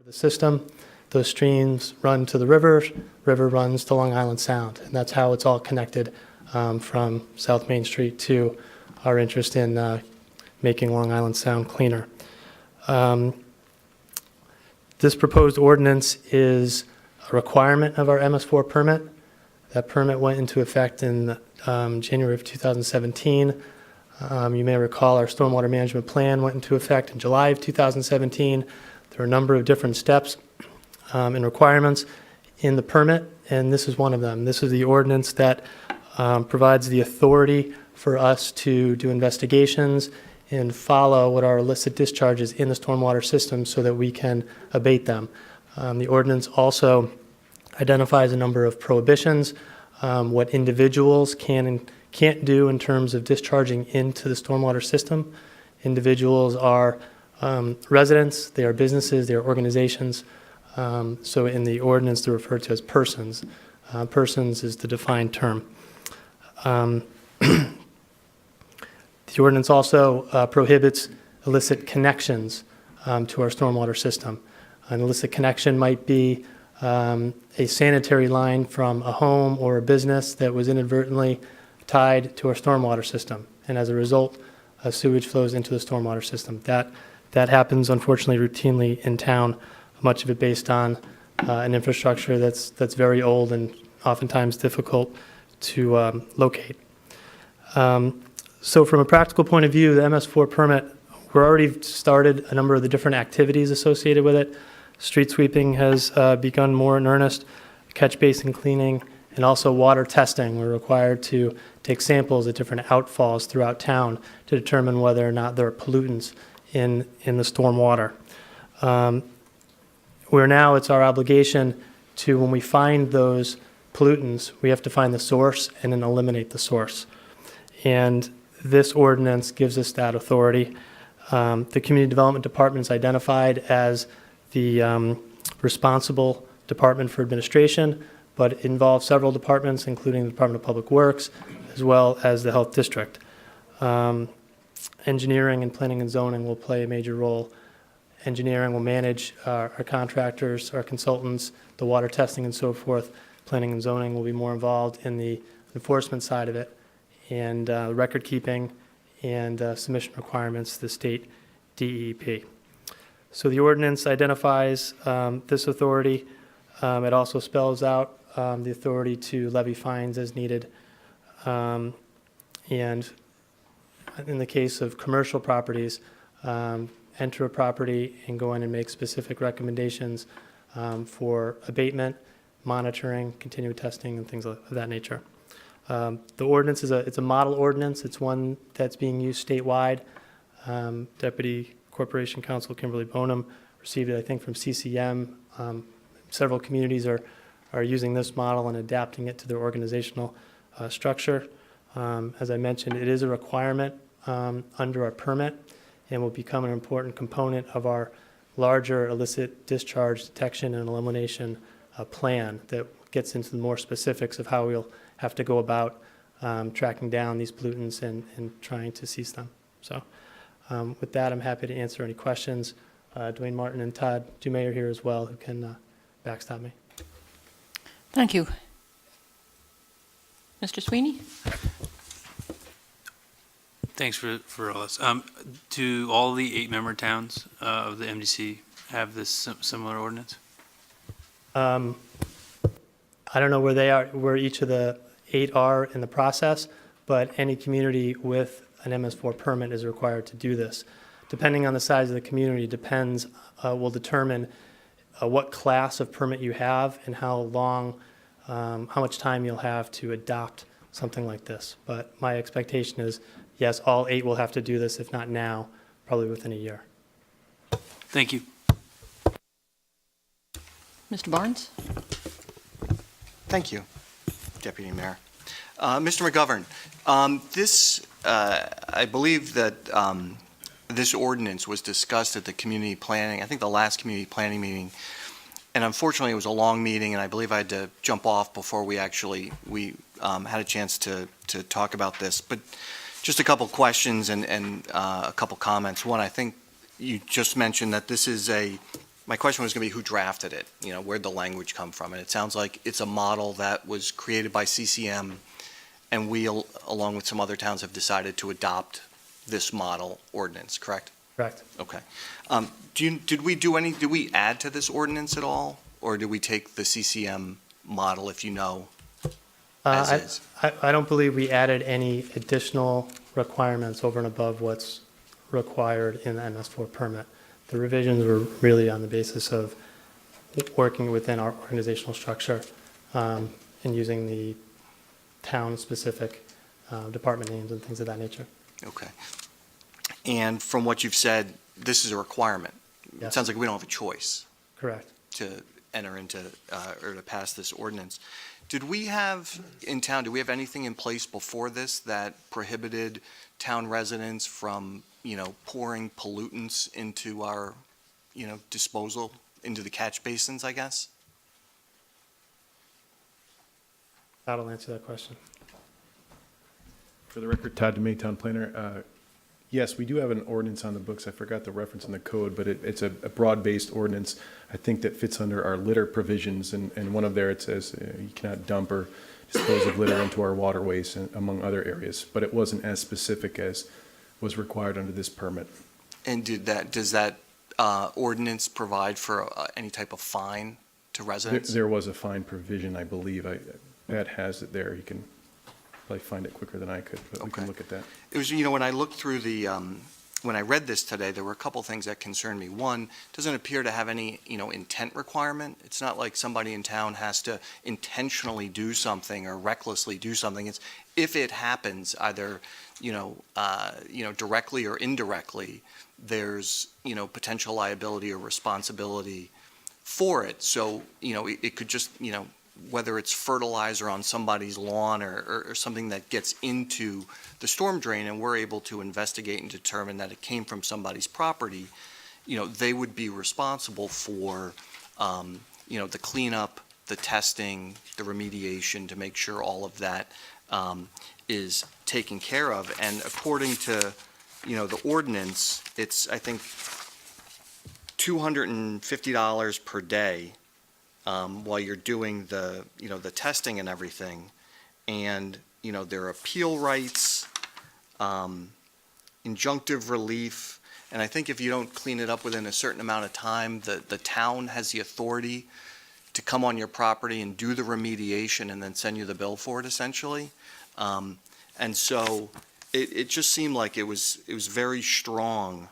The system, those streams run to the river runs to Long Island Sound, and that's how it's all connected from South Main Street to our interest in making Long Island Sound cleaner. This proposed ordinance is a requirement of our MS4 permit. That permit went into effect in January of 2017. You may recall our stormwater management plan went into effect in July of 2017. There are a number of different steps and requirements in the permit, and this is one of them. This is the ordinance that provides the authority for us to do investigations and follow what are illicit discharges in the stormwater system so that we can abate them. The ordinance also identifies a number of prohibitions, what individuals can and can't do in terms of discharging into the stormwater system. Individuals are residents, they are businesses, they are organizations. So in the ordinance, they're referred to as persons. Persons is the defined term. The ordinance also prohibits illicit connections to our stormwater system. An illicit connection might be a sanitary line from a home or a business that was inadvertently tied to our stormwater system, and as a result, sewage flows into the stormwater system. That happens, unfortunately, routinely in town, much of it based on an infrastructure that's very old and oftentimes difficult to locate. So from a practical point of view, the MS4 permit, we're already started a number of the different activities associated with it. Street sweeping has begun more in earnest, catch basin cleaning, and also water testing. We're required to take samples at different outfalls throughout town to determine whether or not there are pollutants in the storm water. Where now it's our obligation to, when we find those pollutants, we have to find the source and then eliminate the source. And this ordinance gives us that authority. The Community Development Department is identified as the responsible department for administration, but it involves several departments, including the Department of Public Works, as well as the Health District. Engineering and planning and zoning will play a major role. Engineering will manage our contractors, our consultants, the water testing and so forth. Planning and zoning will be more involved in the enforcement side of it, and record keeping and submission requirements to the state DEP. So the ordinance identifies this authority. It also spells out the authority to levy fines as needed. And in the case of commercial properties, enter a property and go in and make specific recommendations for abatement, monitoring, continued testing, and things of that nature. The ordinance it's a model ordinance. It's one that's being used statewide. Deputy Corporation Counsel Kimberly Bonham received it, I think, from CCM. Several communities are using this model and adapting it to their organizational structure. As I mentioned, it is a requirement under our permit and will become an important component of our larger illicit discharge detection and elimination plan that gets into the more specifics of how we'll have to go about tracking down these pollutants and trying to cease them. So with that, I'm happy to answer any questions. Dwayne Martin and Todd Dumay are here as well, who can backstop me. Thank you. Mr. Sweeney? Thanks for all this. Do all the 8-member towns of the MDC have this similar ordinance? I don't know where they are, where each of the 8 are in the process, but any community with an MS4 permit is required to do this. Depending on the size of the community, will determine what class of permit you have and how much time you'll have to adopt something like this. But my expectation is, yes, all 8 will have to do this, if not now, probably within a year. Thank you. Mr. Barnes? Thank you, Deputy Mayor. Mr. McGovern, I believe that this ordinance was discussed at the community planning, I think the last community planning meeting, and unfortunately it was a long meeting, and I believe I had to jump off before we had a chance to talk about this. But just a couple questions and a couple comments. One, I think you just mentioned that this is a My question was going to be who drafted it, where'd the language come from? And it sounds like it's a model that was created by CCM, and we, along with some other towns, have decided to adopt this model ordinance, correct? Correct. Okay. Did we add to this ordinance at all? Or did we take the CCM model, if you know, as is? I don't believe we added any additional requirements over and above what's required in the MS4 permit. The revisions were really on the basis of working within our organizational structure and using the town-specific department names and things of that nature. Okay. And from what you've said, this is a requirement. It Yes. sounds like we don't have a choice Correct. to enter into, or to pass this ordinance. Did we have, in town, do we have anything in place before this that prohibited town residents from, pouring pollutants into our, disposal, into the catch basins, I guess? That'll answer that question. For the record, Todd DeMay, Town Planner. Yes, we do have an ordinance on the books. I forgot the reference in the code, but it's a broad-based ordinance, I think, that fits under our litter provisions. And one of there, it says you cannot dump or dispose of litter into our waterways, among other areas. But it wasn't as specific as was required under this permit. And does that ordinance provide for any type of fine to residents? There was a fine provision, I believe. Pat has it there. You can probably find it quicker than I could, but we can Okay. look at that. It was, when I looked through when I read this today, there were a couple things that concerned me. One, it doesn't appear to have any, intent requirement. It's not like somebody in town has to intentionally do something or recklessly do something. It's if it happens, either, directly or indirectly, there's, potential liability or responsibility for it. So, it could just, whether it's fertilizer on somebody's lawn or something that gets into the storm drain, and we're able to investigate and determine that it came from somebody's property, they would be responsible for, the cleanup, the testing, the remediation to make sure all of that is taken care of. And according to, the ordinance, it's, I think, $250 per day while you're doing the testing and everything. And, there are appeal rights, injunctive relief, and I think if you don't clean it up within a certain amount of time, the town has the authority to come on your property and do the remediation and then send you the bill for it, essentially. And so it just seemed like it was very strong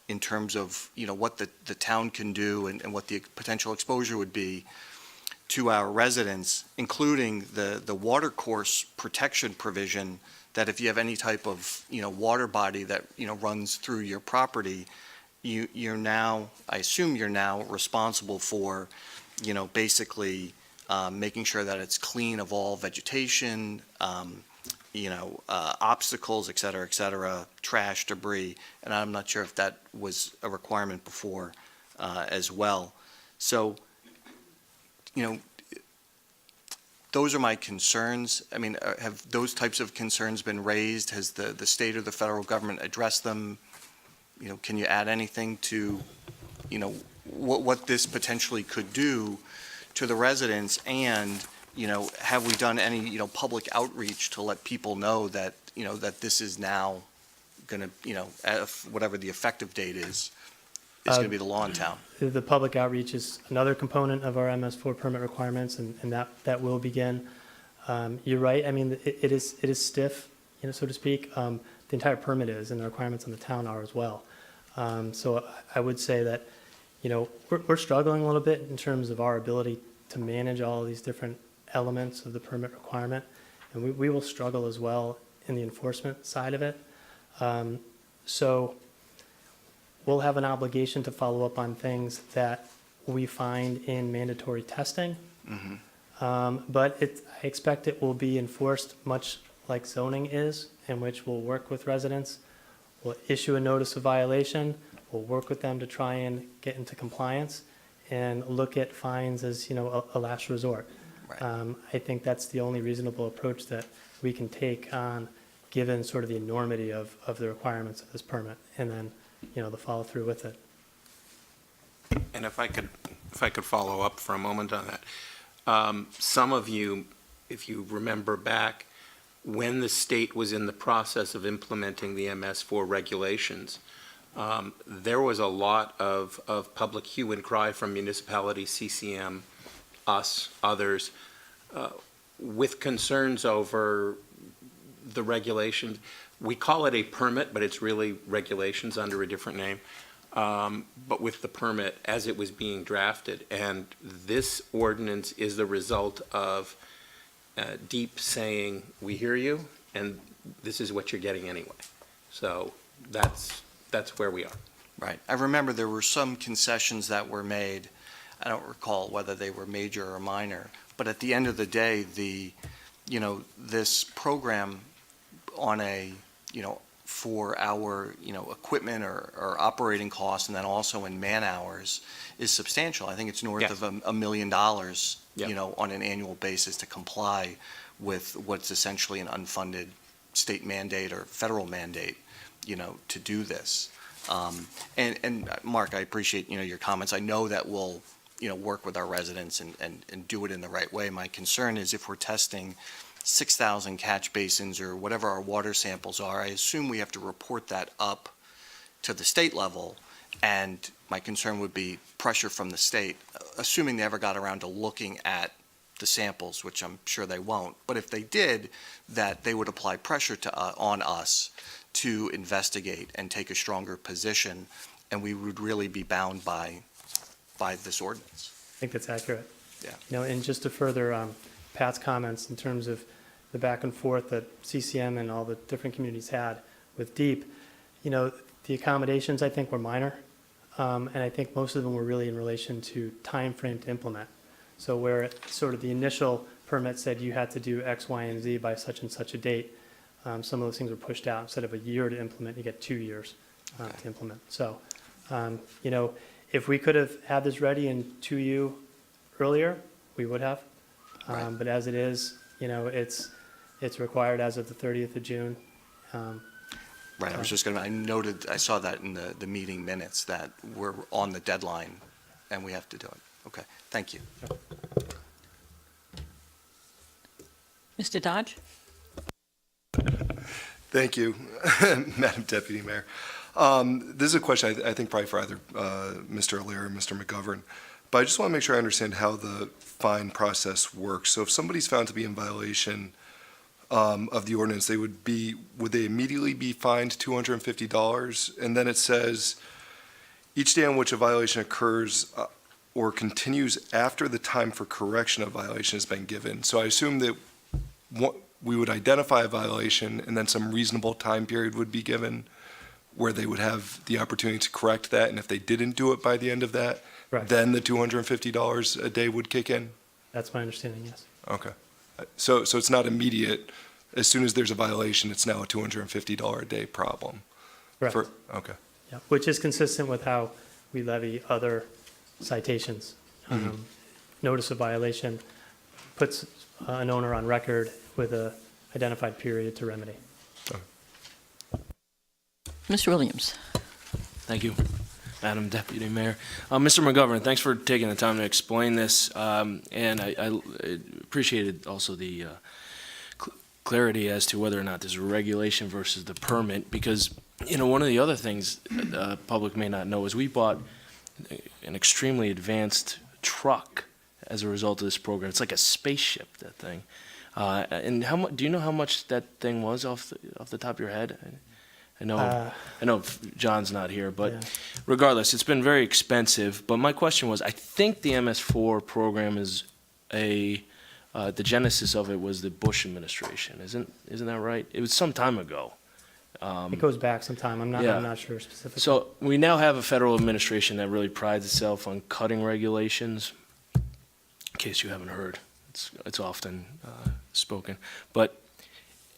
in terms of, what the town can do and what the potential exposure would be to our residents, including the water course protection provision, that if you have any type of, water body that, runs through your property, you're now, I assume you're now responsible for, basically making sure that it's clean of all vegetation, obstacles, et cetera, trash, debris. And I'm not sure if that was a requirement before as well. So, those are my concerns. I mean, have those types of concerns been raised? Has the state or the federal government addressed them? Can you add anything to, what this potentially could do to the residents? And, have we done any, public outreach to let people know that, that this is now going to, whatever the effective date is going to be the law in town? The public outreach is another component of our MS4 permit requirements, and that will begin. You're right. I mean, it is stiff, so to speak. The entire permit is, and the requirements on the town are as well. So I would say that, we're struggling a little bit in terms of our ability to manage all of these different elements of the permit requirement, and we will struggle as well in the enforcement side of it. So we'll have an obligation to follow up on things that we find in mandatory testing. But I expect it will be enforced much like zoning is, in which we'll work with residents, we'll issue a notice of violation, we'll work with them to try and get into compliance, and look at fines as, a last resort. Right. I think that's the only reasonable approach that we can take on, given sort of the enormity of the requirements of this permit, and then, the follow through with it. And if I could follow up for a moment on that. Some of you, if you remember back, when the state was in the process of implementing the MS4 regulations, there was a lot of public hue and cry from municipalities, CCM, us, others, with concerns over the regulations. We call it a permit, but it's really regulations under a different name. But with the permit as it was being drafted. And this ordinance is the result of DEEP saying, we hear you, and this is what you're getting anyway. So that's where we are. Right. I remember there were some concessions that were made. I don't recall whether they were major or minor, but at the end of the day, this program on a, for our, equipment or operating costs, and then also in man hours, is substantial. I think it's north Yes. of $1 million, Yep. on an annual basis to comply with what's essentially an unfunded state mandate or federal mandate, to do this. And Mark, I appreciate, your comments. I know that we'll, work with our residents and do it in the right way. My concern is if we're testing 6,000 catch basins or whatever our water samples are, I assume we have to report that up to the state level. And my concern would be pressure from the state, assuming they ever got around to looking at the samples, which I'm sure they won't. But if they did, that they would apply pressure on us to investigate and take a stronger position, and we would really be bound by this ordinance. I think that's accurate. Yeah. And just to further Pat's comments in terms of the back and forth that CCM and all the different communities had with DEEP, the accommodations, I think, were minor. And I think most of them were really in relation to time frame to implement. So where sort of the initial permit said you had to do X, Y, and Z by such and such a date, some of those things were pushed out. Instead of a year to implement, you get 2 years to implement. So, if we could have had this ready and to you earlier, we would have. Right. But as it is, it's required as of the 30th of June. Right, I saw that in the meeting minutes, that we're on the deadline and we have to do it. Okay, thank you. Mr. Dodge? Thank you, Madam Deputy Mayor. This is a question I think probably for either Mr. Allaire or Mr. McGovern, but I just want to make sure I understand how the fine process works. So if somebody's found to be in violation of the ordinance, would they immediately be fined $250? And then it says, each day on which a violation occurs or continues after the time for correction of violation has been given. So I assume that we would identify a violation and then some reasonable time period would be given where they would have the opportunity to correct that. And if they didn't do it by the end of that, Right. then the $250 a day would kick in? That's my understanding, yes. Okay. So it's not immediate. As soon as there's a violation, it's now a $250 a day problem? Correct. Okay. Yeah, which is consistent with how we levy other citations. Notice of violation puts an owner on record with a identified period to remedy. Mr. Williams? Thank you, Madam Deputy Mayor. Mr. McGovern, thanks for taking the time to explain this, and I appreciated also the clarity as to whether or not there's a regulation versus the permit, because, one of the other things the public may not know is we bought an extremely advanced truck as a result of this program. It's like a spaceship, that thing. And do you know how much that thing was off the top of your head? I know John's not here, but Yeah. regardless, it's been very expensive. But my question was, I think the MS4 program is the genesis of it was the Bush administration. Isn't that right? It was some time ago. It goes back some time. I'm not sure specifically. So we now have a federal administration that really prides itself on cutting regulations. In case you haven't heard, it's often spoken. But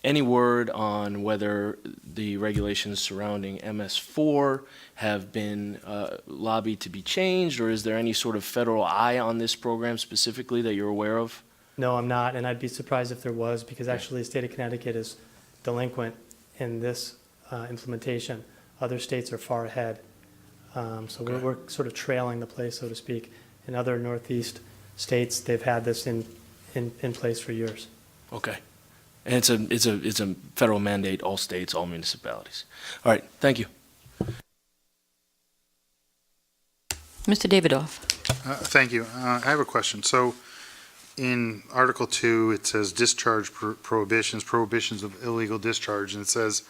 any word on whether the regulations surrounding MS4 have been lobbied to be changed, or is there any sort of federal eye on this program specifically that you're aware of? No, I'm not, and I'd be surprised if there was, because actually the state of Connecticut is delinquent in this implementation. Other states are far ahead. So we're sort of trailing the place, so to speak. In other Northeast states, they've had this in place for years. Okay. And it's a federal mandate, all states, all municipalities. All right, thank you. Mr. Davidoff. Thank you. I have a question. So in Article 2, it says discharge prohibitions of illegal discharge, and it says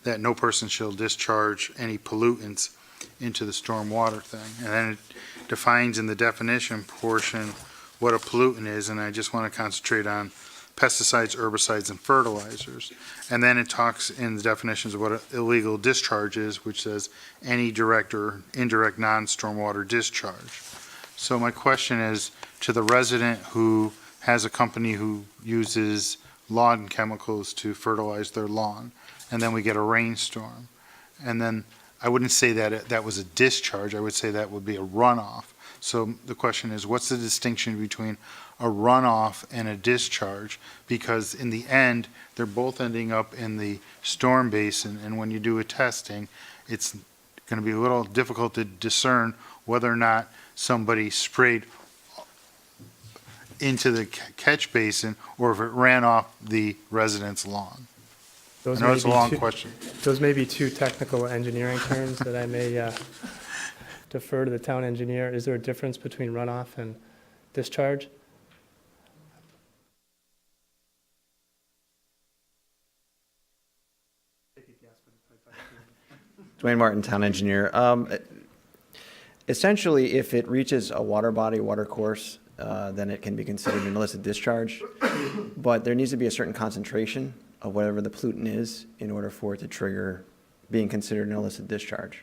that no person shall discharge any pollutants into the stormwater thing. And then it defines in the definition portion what a pollutant is, and I just want to concentrate on pesticides, herbicides, and fertilizers. And then it talks in the definitions of what an illegal discharge is, which says any direct or indirect non-stormwater discharge. So my question is, to the resident who has a company who uses lawn chemicals to fertilize their lawn, and then we get a rainstorm, and then I wouldn't say that that was a discharge, I would say that would be a runoff. So the question is, what's the distinction between a runoff and a discharge? Because in the end, they're both ending up in the storm basin, and when you do a testing, it's going to be a little difficult to discern whether or not somebody sprayed into the catch basin or if it ran off the resident's lawn. I know it's a long question. Those may be two technical engineering terms that I may defer to the town engineer. Is there a difference between runoff and discharge? Dwayne Martin, town engineer. Essentially, if it reaches a water body, water course, then it can be considered an illicit discharge. But there needs to be a certain concentration of whatever the pollutant is in order for it to trigger being considered an illicit discharge.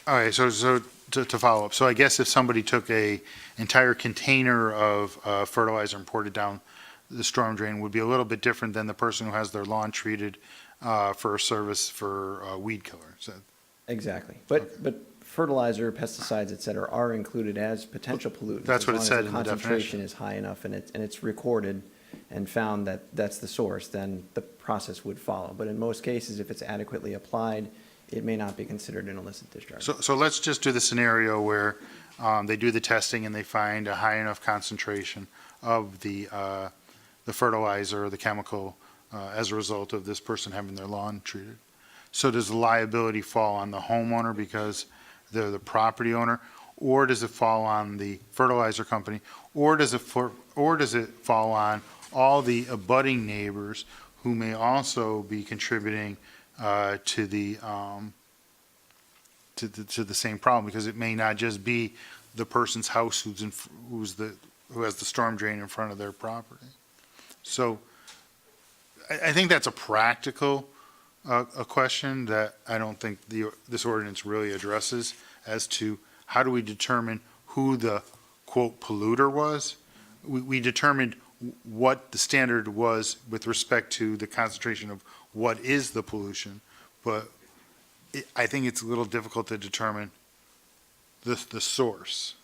All right, so to follow up, so I guess if somebody took a entire container of fertilizer and poured it down the storm drain, would be a little bit different than the person who has their lawn treated for a service for weed killer. So, Exactly. But fertilizer, pesticides, et cetera, are included as potential pollutants. That's what it said in the As long as the concentration definition. is high enough and it's recorded and found that that's the source, then the process would follow. But in most cases, if it's adequately applied, it may not be considered an illicit discharge. so let's just do the scenario where they do the testing and they find a high enough concentration of the fertilizer or the chemical as a result of this person having their lawn treated. So does the liability fall on the homeowner because they're the property owner, or does it fall on the fertilizer company, or does it fall on all the abutting neighbors who may also be contributing to the same problem? Because it may not just be the person's house who has the storm drain in front of their property. So I think that's a practical a question that I don't think this ordinance really addresses, as to how do we determine who the quote polluter was. We determined what the standard was with respect to the concentration of what is the pollution, but I think it's a little difficult to determine the source.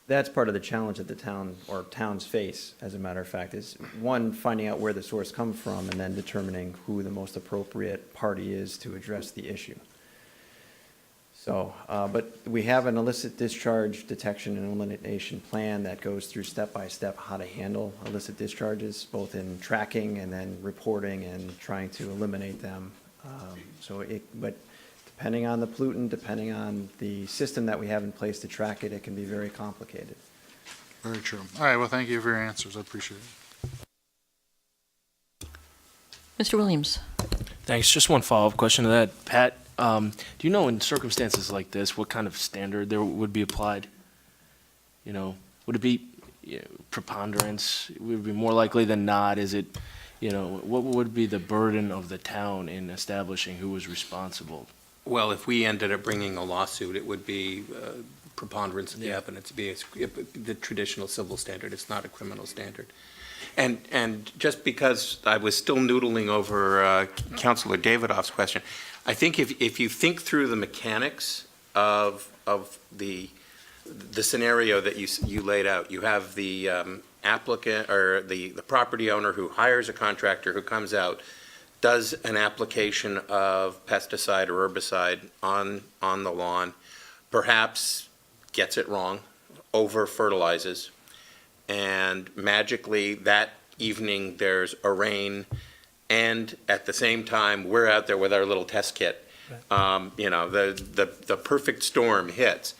That's part of the challenge that the town or towns face, as a matter of fact, is one, finding out where the source comes from and then determining who the most appropriate party is to address the issue. So, but we have an illicit discharge detection and elimination plan that goes through step-by-step how to handle illicit discharges, both in tracking and then reporting and trying to eliminate them. But depending on the pollutant, depending on the system that we have in place to track it, it can be very complicated. Very true. All right, well, thank you for your answers. I appreciate it. Mr. Williams. Thanks. Just one follow-up question to that. Pat, do you know in circumstances like this, what kind of standard there would be applied? You know, would it be preponderance? Would it be more likely than not? Is it, what would be the burden of the town in establishing who was responsible? Well, if we ended up bringing a lawsuit, it would be preponderance of the Yeah. evidence, be the traditional civil standard. It's not a criminal standard. And just because I was still noodling over Councilor Davidoff's question, I think if you think through the mechanics of the scenario that you laid out, you have the applicant or the property owner who hires a contractor who comes out, does an application of pesticide or herbicide on the lawn, perhaps gets it wrong, over fertilizes, and magically that evening there's a rain, and at the same time we're out there with our little test kit. The perfect storm hits.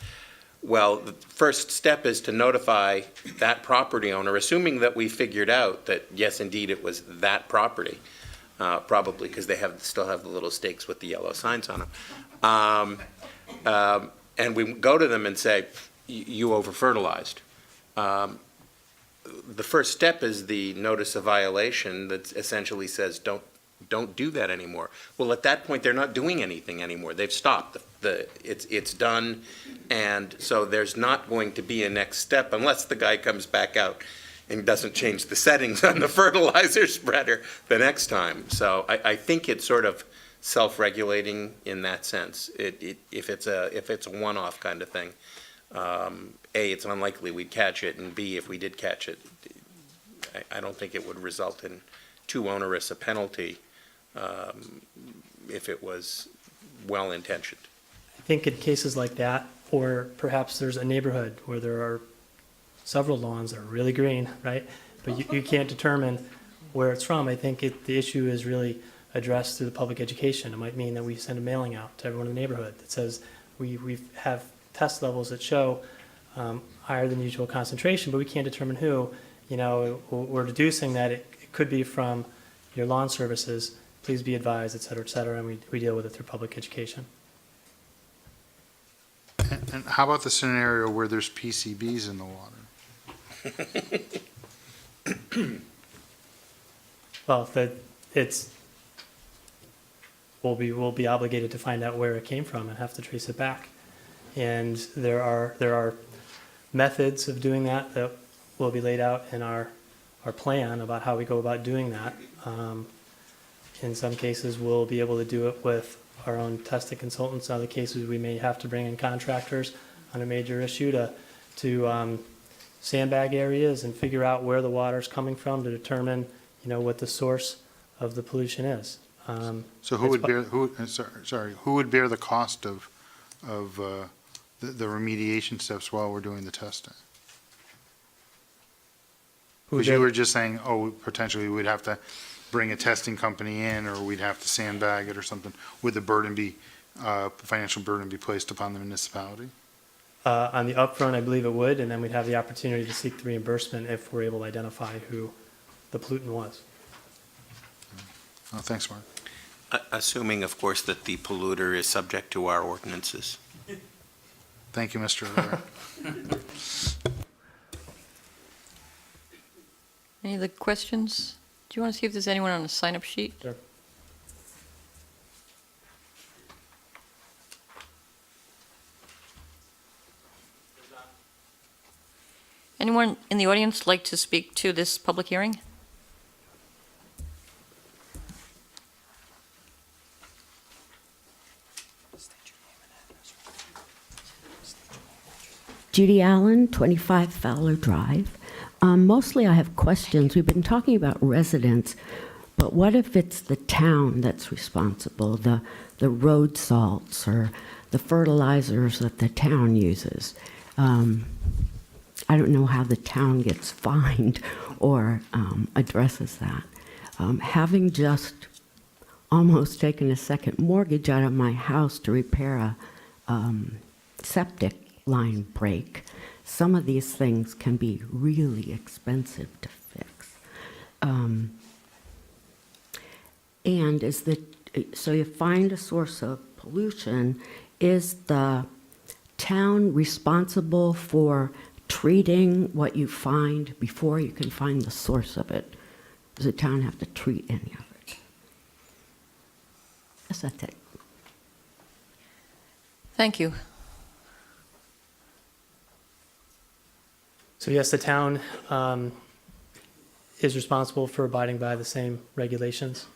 Well, the first step is to notify that property owner, assuming that we figured out that, yes, indeed, it was that property, probably because they still have the little stakes with the yellow signs on them. And we go to them and say, you over-fertilized. The first step is the notice of violation that essentially says, don't do that anymore. Well, at that point, they're not doing anything anymore. They've stopped. It's done, and so there's not going to be a next step unless the guy comes back out and doesn't change the settings on the fertilizer spreader the next time. So I think it's sort of self-regulating in that sense. If it's a one-off kind of thing, A, it's unlikely we'd catch it, and B, if we did catch it, I don't think it would result in too onerous a penalty if it was well-intentioned. I think in cases like that, or perhaps there's a neighborhood where there are several lawns that are really green, right? But you can't determine where it's from. I think the issue is really addressed through the public education. It might mean that we send a mailing out to everyone in the neighborhood that says we have test levels that show higher than usual concentration, but we can't determine who. We're deducing that it could be from your lawn services. Please be advised, et cetera, and we deal with it through public education. And how about the scenario where there's PCBs in the water? Well, we'll be obligated to find out where it came from and have to trace it back. And there are methods of doing that will be laid out in our plan about how we go about doing that. In some cases, we'll be able to do it with our own testing consultants. In other cases, we may have to bring in contractors on a major issue to sandbag areas and figure out where the water's coming from to determine, what the source of the pollution is. So who would bear the cost of the remediation steps while we're doing the testing? Because you were just saying, potentially we'd have to bring a testing company in, or we'd have to sandbag it or something. Would the financial burden be placed upon the municipality? On the upfront, I believe it would, and then we'd have the opportunity to seek the reimbursement if we're able to identify who the pollutant was. Oh, thanks, Mark. Assuming, of course, that the polluter is subject to our ordinances. Thank you, Mr. Rivera. Any other questions? Do you want to see if there's anyone on the sign-up sheet? Sure. Anyone in the audience like to speak to this public hearing? Judy Allen, 25 Fowler Drive. Mostly I have questions. We've been talking about residents, but what if it's the town that's responsible, the road salts or the fertilizers that the town uses? I don't know how the town gets fined or addresses that. Having just almost taken a second mortgage out of my house to repair a septic line break, some of these things can be really expensive to fix. So you find a source of pollution. Is the town responsible for treating what you find before you can find the source of it? Does the town have to treat any of it? Yes, that's it. Thank you. So yes, the town is responsible for abiding by the same regulations.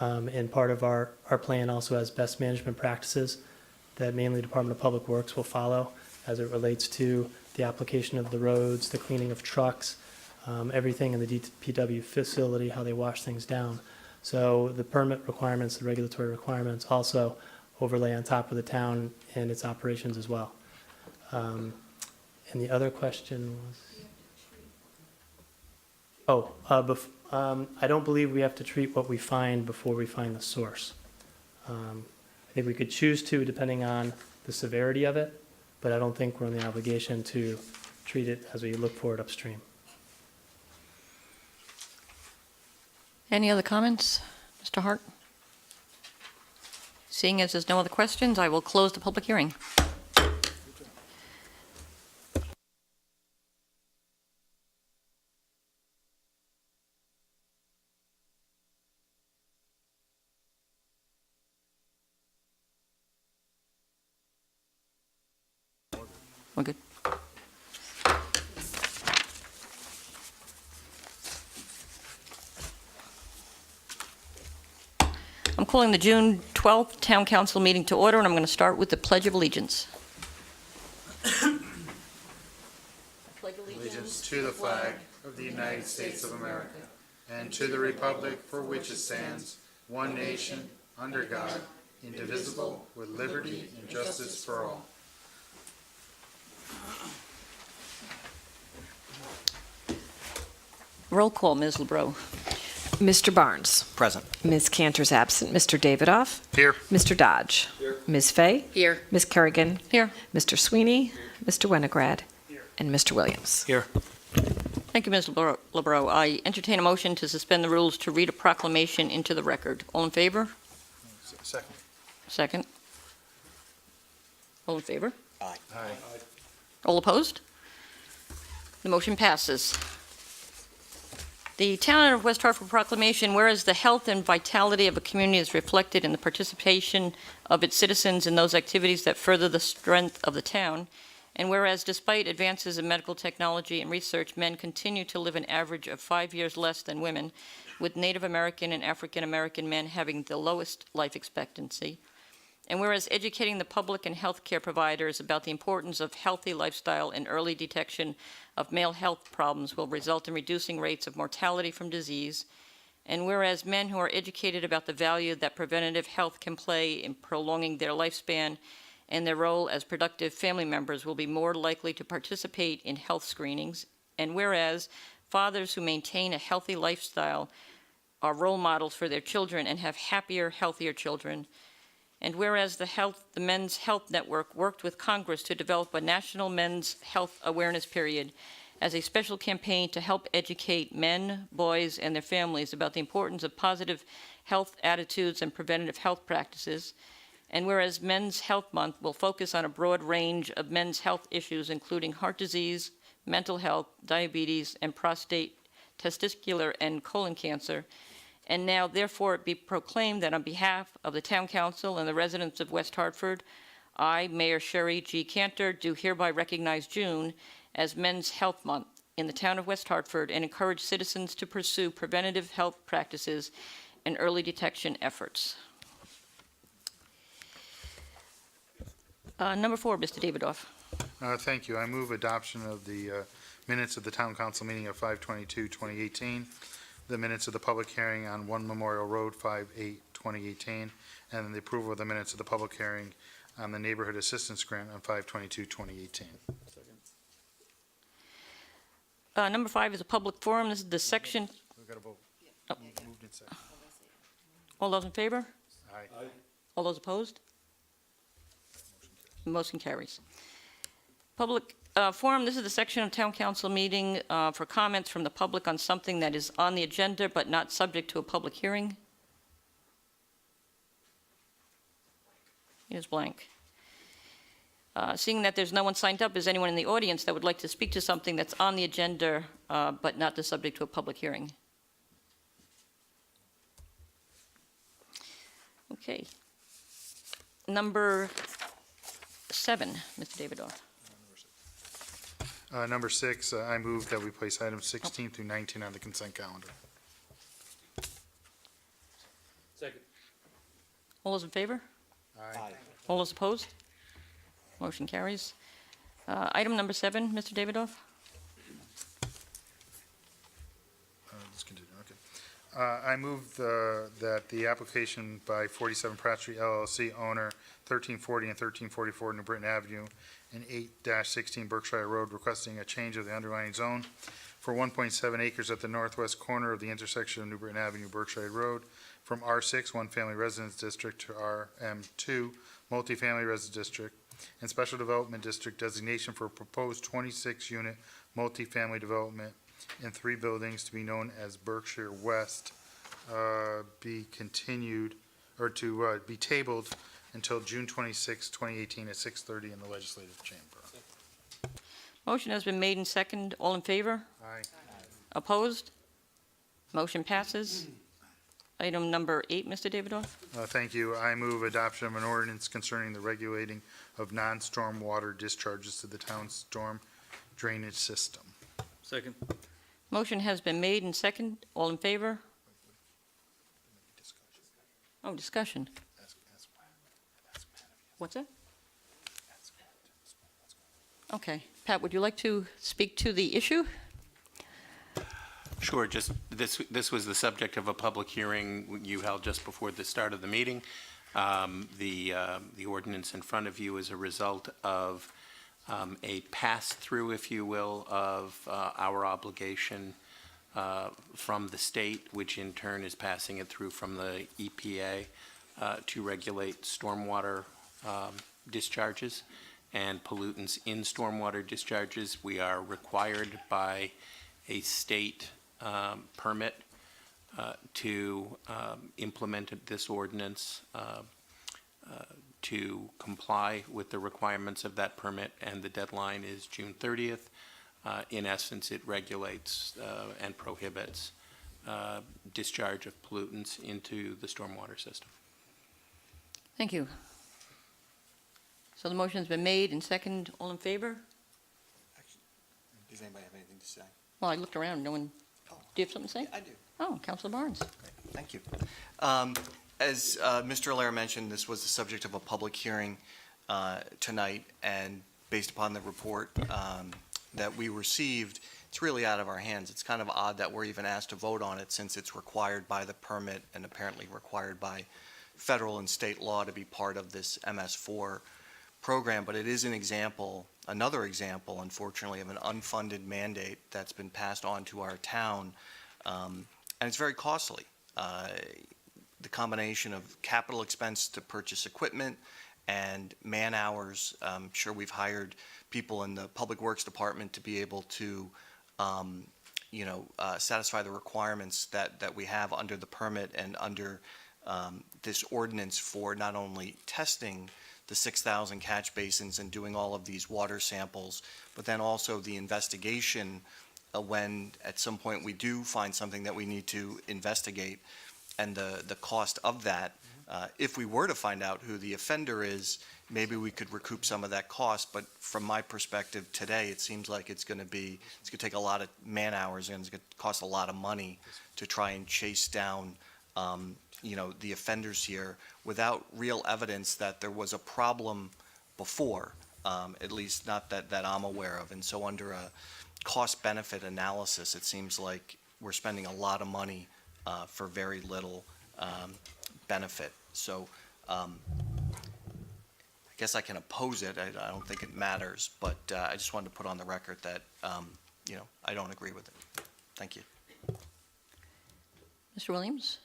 And part of our plan also has best management practices that mainly the Department of Public Works will follow as it relates to the application of the roads, the cleaning of trucks, everything in the DPW facility, how they wash things down. So the permit requirements, the regulatory requirements also overlay on top of the town and its operations as well. And the other question was? I don't believe we have to treat what we find before we find the source. I think we could choose to, depending on the severity of it, but I don't think we're in the obligation to treat it as we look for it upstream. Any other comments? Mr. Hart? Seeing as there's no other questions, I will close the public hearing. We're good. I'm calling the June 12th Town Council meeting to order, and I'm going to start with the Pledge of Allegiance. Allegiance to the flag of the United States of America and to the republic for which it stands, one nation, under God, indivisible, with liberty and justice for all. Roll call, Ms. LeBreau. Mr. Barnes. Present. Ms. Cantor's absent. Mr. Davidoff. Here. Mr. Dodge. Here. Ms. Fay. Here. Ms. Kerrigan. Here. Mr. Sweeney. Mr. Winograd. And Mr. Williams. Here. Thank you, Ms. LeBreau. I entertain a motion to suspend the rules to read a proclamation into the record. All in favor? Second. Second. All in favor? Aye. All opposed? The motion passes. The Town of West Hartford proclamation, whereas the health and vitality of a community is reflected in the participation of its citizens in those activities that further the strength of the town, and whereas despite advances in medical technology and research, men continue to live an average of 5 years less than women, with Native American and African American men having the lowest life expectancy, and whereas educating the public and healthcare providers about the importance of healthy lifestyle and early detection of male health problems will result in reducing rates of mortality from disease, and whereas men who are educated about the value that preventative health can play in prolonging their lifespan and their role as productive family members will be more likely to participate in health screenings, and whereas fathers who maintain a healthy lifestyle are role models for their children and have happier, healthier children, and whereas the Men's Health Network worked with Congress to develop a national men's health awareness period as a special campaign to help educate men, boys, and their families about the importance of positive health attitudes and preventative health practices, and whereas Men's Health Month will focus on a broad range of men's health issues, including heart disease, mental health, diabetes, and prostate, testicular, and colon cancer. And now, therefore, it be proclaimed that on behalf of the Town Council and the residents of West Hartford, I, Mayor Sherry G. Cantor, do hereby recognize June as Men's Health Month in the town of West Hartford and encourage citizens to pursue preventative health practices and early detection efforts. Number 4, Mr. Davidoff. Thank you. I move adoption of the minutes of the Town Council meeting of 5/22/2018, the minutes of the public hearing on 1 Memorial Road, 5/8/2018, and then the approval of the minutes of the public hearing on the Neighborhood Assistance Grant on 5/22/2018. Number 5 is a public forum. This is the section. We've got to vote. Oh. Moved and seconded. All those in favor? Aye. All those opposed? Motion carries. Public forum, this is the section of Town Council meeting for comments from the public on something that is on the agenda but not subject to a public hearing. It is blank. Seeing that there's no one signed up, is anyone in the audience that would like to speak to something that's on the agenda but not the subject to a public hearing? Okay. Number 7, Mr. Davidoff. Number 6, I move that we place items 16 through 19 on the consent calendar. Second. All those in favor? Aye. All those opposed? Motion carries. Item number 7, Mr. Davidoff. Let's continue, okay. I move that the application by 47 Pratt Street LLC owner, 1340 and 1344 New Britain Avenue, and 8-16 Berkshire Road, requesting a change of the underlying zone for 1.7 acres at the northwest corner of the intersection of New Britain Avenue, Berkshire Road, from R6, one-family residence district, to RM2, multifamily residence district, and special development district designation for a proposed 26-unit multifamily development in 3 buildings to be known as Berkshire West, be continued, or to be tabled until June 26, 2018 at 6:30 in the legislative chamber. Motion has been made and second. All in favor? Aye. Opposed? Motion passes. Item number 8, Mr. Davidoff. Thank you. I move adoption of an ordinance concerning the regulating of non-storm water discharges to the town's storm drainage system. Second. Motion has been made and second. All in favor? Oh, discussion. What's that? Okay. Pat, would you like to speak to the issue? Sure, just, this was the subject of a public hearing you held just before the start of the meeting. The ordinance in front of you is a result of a pass-through, if you will, of our obligation from the state, which in turn is passing it through from the EPA to regulate stormwater discharges and pollutants in stormwater discharges. We are required by a state permit to implement this ordinance to comply with the requirements of that permit, and the deadline is June 30th. In essence, it regulates and prohibits discharge of pollutants into the stormwater system. Thank you. So the motion's been made and second. All in favor? Does anybody have anything to say? Well, I looked around. No one. Oh. Do you have something to say? I do. Oh, Councilor Barnes. Thank you. As Mr. Allaire mentioned, this was the subject of a public hearing tonight, and based upon the report that we received, it's really out of our hands. It's kind of odd that we're even asked to vote on it, since it's required by the permit and apparently required by federal and state law to be part of this MS4 program. But it is an example, another example, unfortunately, of an unfunded mandate that's been passed on to our town, and it's very costly. The combination of capital expense to purchase equipment and man hours. I'm sure we've hired people in the Public Works Department to be able to, satisfy the requirements that we have under the permit and under this ordinance for not only testing the 6,000 catch basins and doing all of these water samples, but then also the investigation when at some point we do find something that we need to investigate, and the cost of that. If we were to find out who the offender is, maybe we could recoup some of that cost. But from my perspective today, it seems like it's going to take a lot of man hours, and it's going to cost a lot of money to try and chase down, the offenders here without real evidence that there was a problem before, at least not that I'm aware of. And so under a cost-benefit analysis, it seems like we're spending a lot of money for very little benefit. So I guess I can oppose it. I don't think it matters, but I just wanted to put on the record that, I don't agree with it. Thank you. Mr. Williams?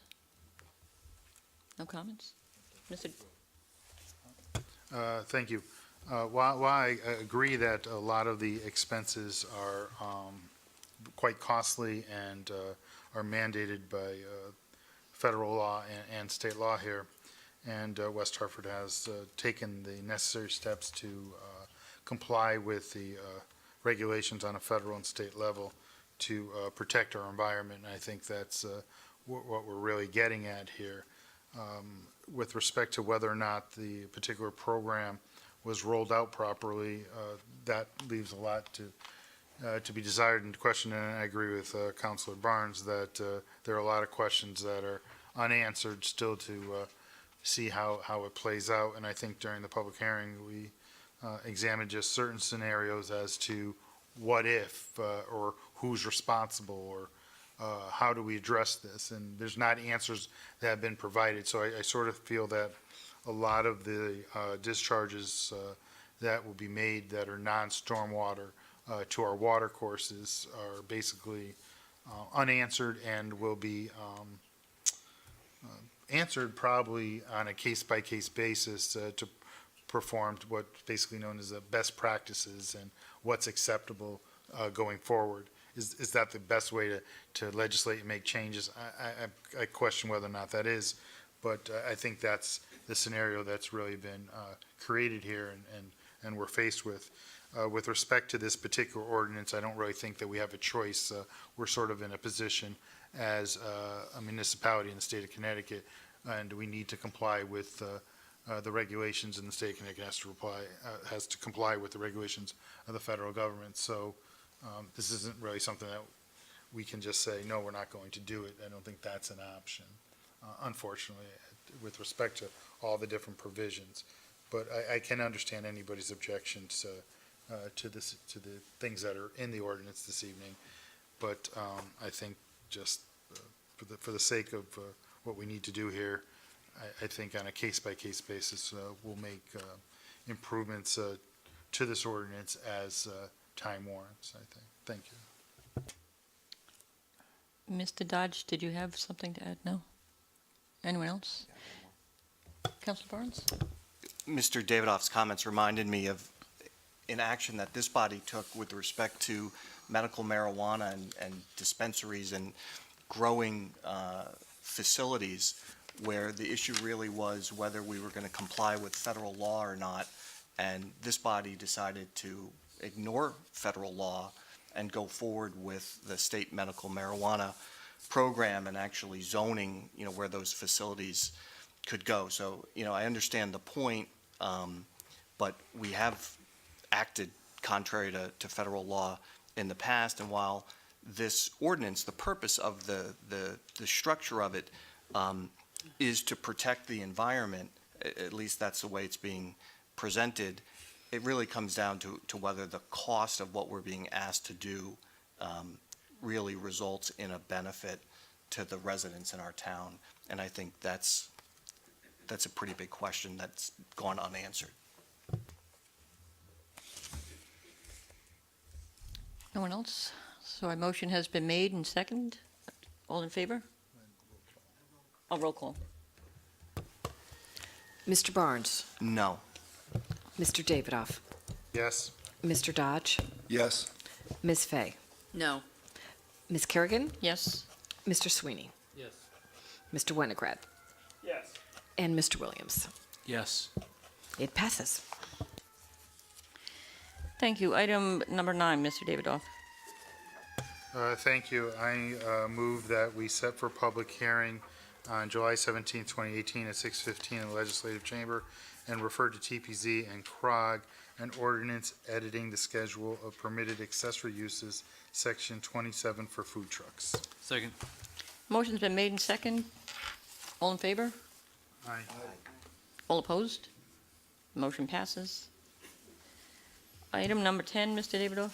No comments? Mr. Thank you. While I agree that a lot of the expenses are quite costly and are mandated by federal law and state law here, and West Hartford has taken the necessary steps to comply with the regulations on a federal and state level to protect our environment. And I think that's what we're really getting at here. With respect to whether or not the particular program was rolled out properly, that leaves a lot to be desired and questioned. And I agree with Councilor Barnes that there are a lot of questions that are unanswered still to see how it plays out. And I think during the public hearing, we examined just certain scenarios as to what if, or who's responsible, or how do we address this? And there's not answers that have been provided. So I sort of feel that a lot of the discharges that will be made that are non-stormwater to our water courses are basically unanswered and will be answered probably on a case-by-case basis to perform what's basically known as the best practices and what's acceptable going forward. Is that the best way to legislate and make changes? I question whether or not that is, but I think that's the scenario that's really been created here and we're faced with. With respect to this particular ordinance, I don't really think that we have a choice. We're sort of in a position as a municipality in the state of Connecticut, and we need to comply with the regulations, and the state of Connecticut has to comply with the regulations of the federal government. So this isn't really something that we can just say, no, we're not going to do it. I don't think that's an option, unfortunately, with respect to all the different provisions. But I can understand anybody's objections to the things that are in the ordinance this evening. But I think just for the sake of what we need to do here, I think on a case-by-case basis, we'll make improvements to this ordinance as time warrants, I think. Thank you. Mr. Dodge, did you have something to add? No? Anyone else? Councilor Barnes? Mr. Davidoff's comments reminded me of an action that this body took with respect to medical marijuana and dispensaries and growing facilities, where the issue really was whether we were going to comply with federal law or not. And this body decided to ignore federal law and go forward with the state medical marijuana program and actually zoning, where those facilities could go. So, I understand the point, but we have acted contrary to federal law in the past. And while this ordinance, the purpose of the structure of it is to protect the environment, at least that's the way it's being presented, it really comes down to whether the cost of what we're being asked to do really results in a benefit to the residents in our town. And I think that's a pretty big question that's gone unanswered. No one else? So a motion has been made and seconded. All in favor? A roll call. Mr. Barnes, No. Mr. Davidoff, Yes? Mr. Dodge, Yes. Ms. Fay, No. Ms. Kerrigan, Yes? Mr. Sweeney, Yes. Mr. Winograd, Yes. and Mr. Williams. Yes. It passes. Thank you. Item number 9, Mr. Davidoff. Thank you. I move that we set for public hearing on July 17, 2018 at 6:15 in the Legislative Chamber and refer to TPZ and CROG, an ordinance editing the schedule of permitted accessory uses, section 27 for food trucks. Second. Motion's been made and seconded. All in favor? Aye. All opposed? Motion passes. Item number 10, Mr. Davidoff.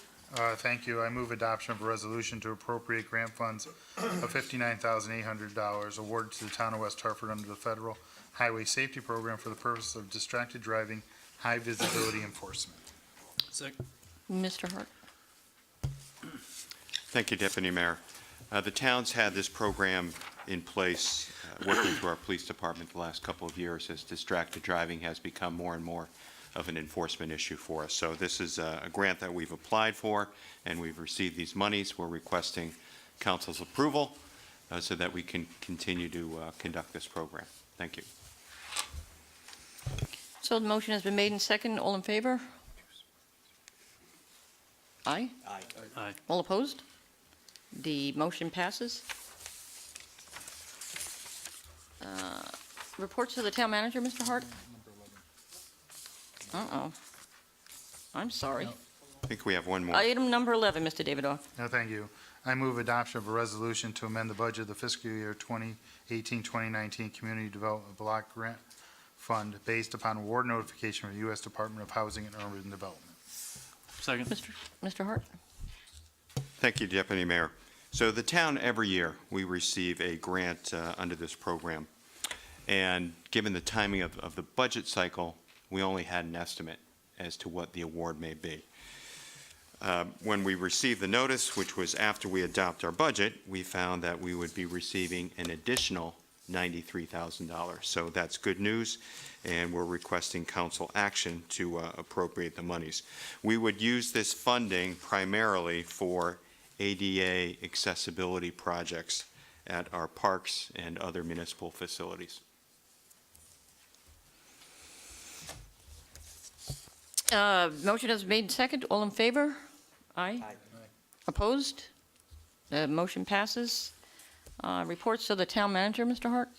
Thank you. I move adoption of a resolution to appropriate grant funds of $59,800 awarded to the town of West Hartford under the Federal Highway Safety Program for the purpose of distracted driving, high visibility enforcement. Second. Mr. Hart. Thank you, Deputy Mayor. The town's had this program in place, working through our police department the last couple of years as distracted driving has become more and more of an enforcement issue for us. So this is a grant that we've applied for, and we've received these monies. We're requesting council's approval so that we can continue to conduct this program. Thank you. So the motion has been made and seconded. All in favor? Aye. Aye. Aye. All opposed? The motion passes. Reports to the town manager, Mr. Hart? Uh-oh. I'm sorry. I think we have one more. Item number 11, Mr. Davidoff. No, thank you. I move adoption of a resolution to amend the budget of the fiscal year 2018-2019 Community Development Block Grant Fund based upon award notification from the U.S. Department of Housing and Urban Development. Second. Mr. Hart? Thank you, Deputy Mayor. So the town, every year, we receive a grant under this program. And given the timing of the budget cycle, we only had an estimate as to what the award may be. When we received the notice, which was after we adopt our budget, we found that we would be receiving an additional $93,000. So that's good news, and we're requesting council action to appropriate the monies. We would use this funding primarily for ADA accessibility projects at our parks and other municipal facilities. Motion is made second. All in favor? Aye. Opposed? The motion passes. Reports to the town manager, Mr. Hart.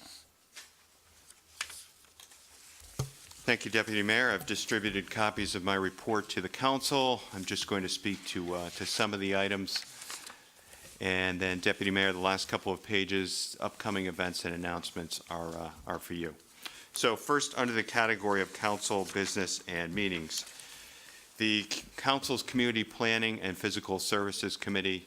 Thank you, Deputy Mayor. I've distributed copies of my report to the council. I'm just going to speak to some of the items. And then, Deputy Mayor, the last couple of pages, upcoming events and announcements are for you. So first, under the category of council business and meetings, the council's Community Planning and Physical Services Committee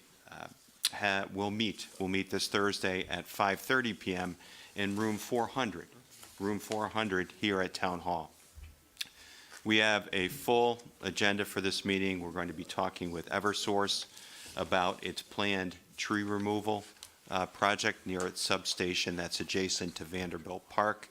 will meet this Thursday at 5:30 p.m. in room 400 here at Town Hall. We have a full agenda for this meeting. We're going to be talking with Eversource about its planned tree removal project near its substation that's adjacent to Vanderbilt Park.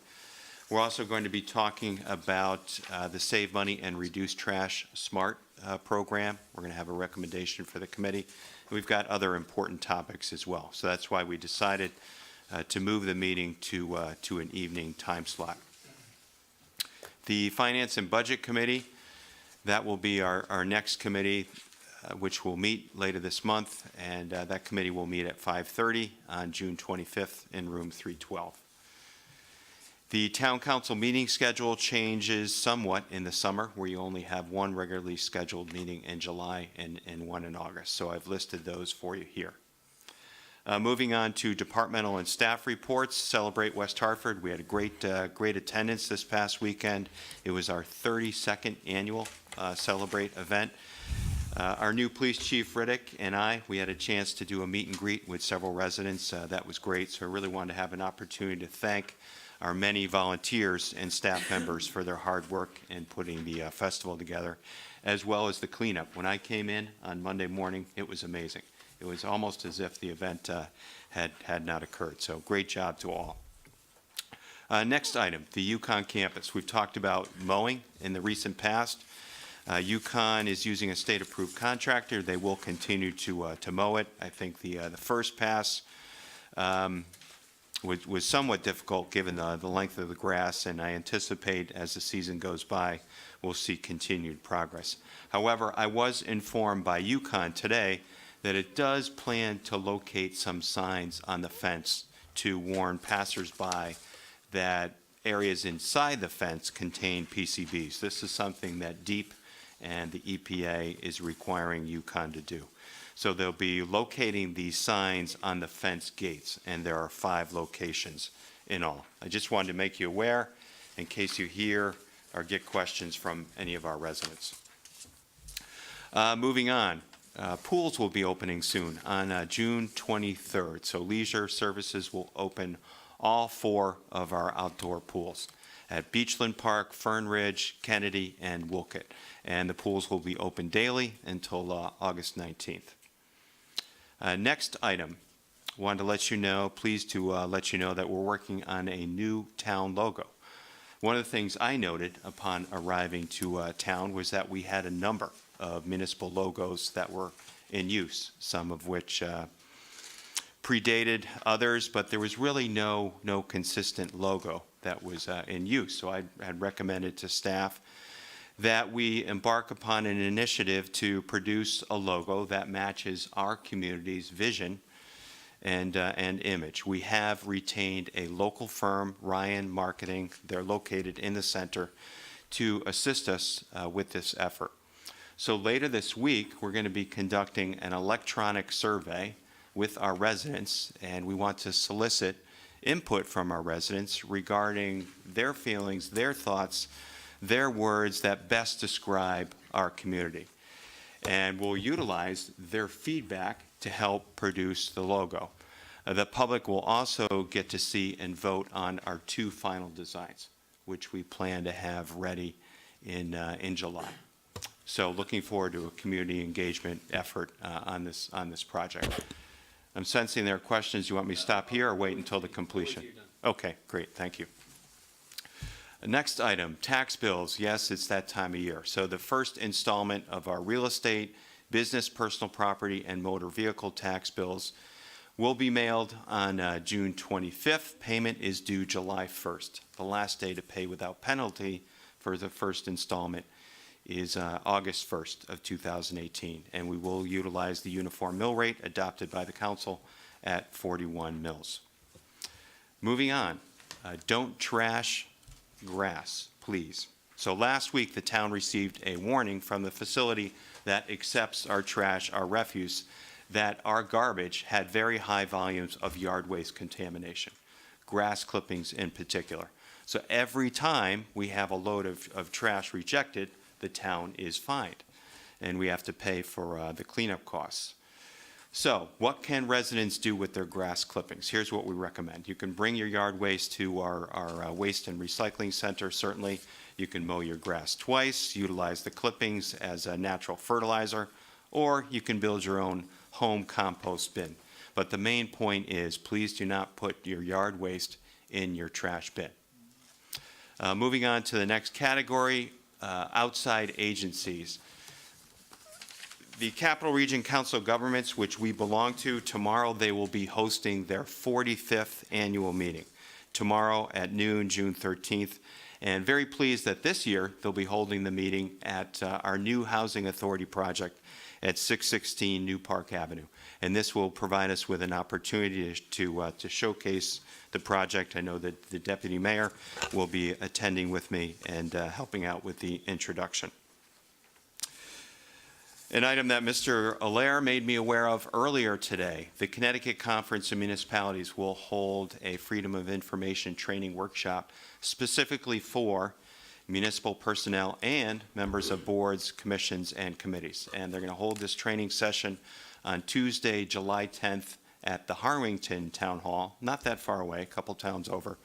We're also going to be talking about the Save Money and Reduce Trash SMART program. We're going to have a recommendation for the committee. And we've got other important topics as well. So that's why we decided to move the meeting to an evening time slot. The Finance and Budget Committee, that will be our next committee, which will meet later this month, and that committee will meet at 5:30 on June 25th in room 312. The Town Council meeting schedule changes somewhat in the summer, where you only have one regularly scheduled meeting in July and one in August. So I've listed those for you here. Moving on to departmental and staff reports, Celebrate West Hartford. We had a great attendance this past weekend. It was our 32nd annual Celebrate event. Our new police chief, Riddick, and we had a chance to do a meet and greet with several residents. That was great. So I really wanted to have an opportunity to thank our many volunteers and staff members for their hard work in putting the festival together, as well as the cleanup. When I came in on Monday morning, it was amazing. It was almost as if the event had not occurred. So great job to all. Next item, the Yukon campus. We've talked about mowing in the recent past. Yukon is using a state-approved contractor. They will continue to mow it. I think the first pass was somewhat difficult given the length of the grass, and I anticipate as the season goes by, we'll see continued progress. However, I was informed by Yukon today that it does plan to locate some signs on the fence to warn passersby that areas inside the fence contain PCBs. This is something that DEEP and the EPA is requiring Yukon to do. So they'll be locating these signs on the fence gates, and there are 5 locations in all. I just wanted to make you aware in case you hear or get questions from any of our residents. Moving on, pools will be opening soon on June 23rd. So leisure services will open all 4 of our outdoor pools at Beachland Park, Fern Ridge, Kennedy, and Wolcott. And the pools will be open daily until August 19th. Next item, wanted to let you know, pleased to let you know that we're working on a new town logo. One of the things I noted upon arriving to town was that we had a number of municipal logos that were in use, some of which predated others, but there was really no consistent logo that was in use. So I had recommended to staff that we embark upon an initiative to produce a logo that matches our community's vision and image. We have retained a local firm, Ryan Marketing. They're located in the center to assist us with this effort. So later this week, we're going to be conducting an electronic survey with our residents, and we want to solicit input from our residents regarding their feelings, their thoughts, their words that best describe our community. And we'll utilize their feedback to help produce the logo. The public will also get to see and vote on our 2 final designs, which we plan to have ready in July. So looking forward to a community engagement effort on this project. I'm sensing there are questions. You want me to stop here or wait until the completion? Okay, great, thank you. Next item, tax bills. Yes, it's that time of year. So the first installment of our real estate, business, personal property, and motor vehicle tax bills will be mailed on June 25th. Payment is due July 1st. The last day to pay without penalty for the first installment is August 1st of 2018, and we will utilize the uniform mill rate adopted by the council at 41 mills. Moving on, don't trash grass, please. So last week, the town received a warning from the facility that accepts our trash, our refuse, that our garbage had very high volumes of yard waste contamination, grass clippings in particular. So every time we have a load of trash rejected, the town is fined, and we have to pay for the cleanup costs. So what can residents do with their grass clippings? Here's what we recommend. You can bring your yard waste to our waste and recycling center, certainly. You can mow your grass twice, utilize the clippings as a natural fertilizer, or you can build your own home compost bin. But the main point is, please do not put your yard waste in your trash bin. Moving on to the next category, outside agencies. The Capital Region Council of Governments, which we belong to, tomorrow they will be hosting their 45th annual meeting. Tomorrow at noon, June 13th. And very pleased that this year they'll be holding the meeting at our new Housing Authority project at 616 New Park Avenue. And this will provide us with an opportunity to showcase the project. I know that the Deputy Mayor will be attending with me and helping out with the introduction. An item that Mr. Allaire made me aware of earlier today, the Connecticut Conference of Municipalities will hold a Freedom of Information training workshop specifically for municipal personnel and members of boards, commissions, and committees. And they're going to hold this training session on Tuesday, July 10th at the Harwington Town Hall, not that far away, a couple towns over.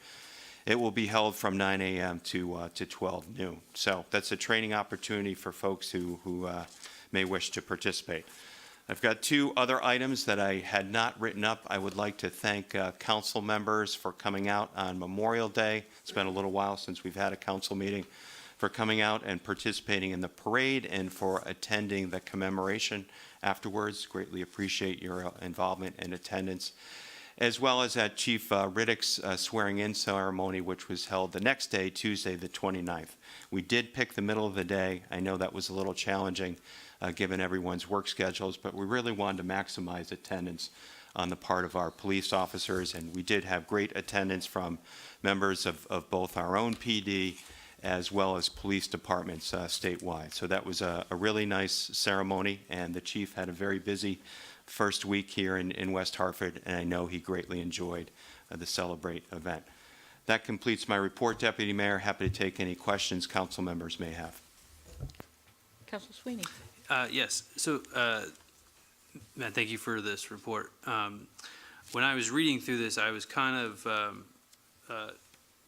It will be held from 9 a.m. to 12 noon. So that's a training opportunity for folks who may wish to participate. I've got 2 other items that I had not written up. I would like to thank council members for coming out on Memorial Day. It's been a little while since we've had a council meeting, for coming out and participating in the parade and for attending the commemoration afterwards. Greatly appreciate your involvement and attendance, as well as at Chief Riddick's swearing-in ceremony, which was held the next day, Tuesday the 29th. We did pick the middle of the day. I know that was a little challenging given everyone's work schedules, but we really wanted to maximize attendance on the part of our police officers, and we did have great attendance from members of both our own PD as well as police departments statewide. So that was a really nice ceremony, and the chief had a very busy first week here in West Hartford, and I know he greatly enjoyed the Celebrate event. That completes my report, Deputy Mayor. Happy to take any questions council members may have. Councilor Sweeney. Yes, so, Matt, thank you for this report. When I was reading through this, I was kind of